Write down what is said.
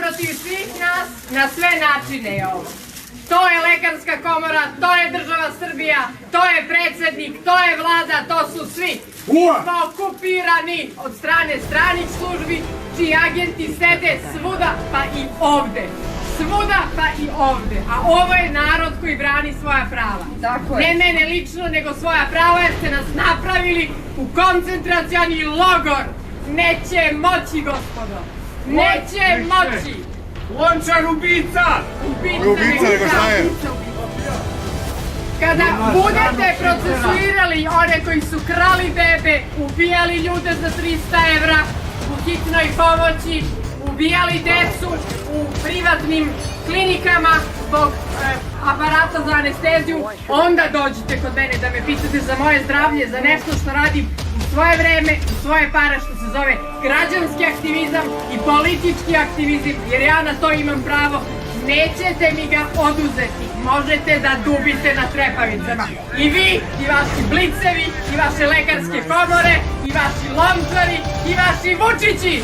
protiv svih nas na sve načine je ovo. To je Lekarska komora, to je država Srbija, to je predsjednik, to je vlada, to su svi. Mi smo okupirani od strane stranih službi, čiji agenti sede svuda pa i ovde. Svuda pa i ovde. A ovo je narod koji brani svoja prava. Ne mene lično, nego svoja prava, jer ste nas napravili u koncentracioni logor. Neće moći, gospodo. Neće moći. Lončar ubica! Ubica, nego šta je? Kada budete procesuirali one koji su krali bebe, ubijali ljude za 300 evra u hitnoj pomoći, ubijali decu u privatnim klinikama zbog aparata za anesteziju, onda dođite kod mene da me pitate za moje zdravlje, za nešto što radim u svoje vreme, u svoje pare, što se zove građanski aktivizam i politički aktivizam, jer ja na to imam pravo. Nećete mi ga oduzeti, možete da dubite na trepavicama. I vi, i vaši blicevi, i vaše lekarske komore, i vaši lončari, i vaši Vučići!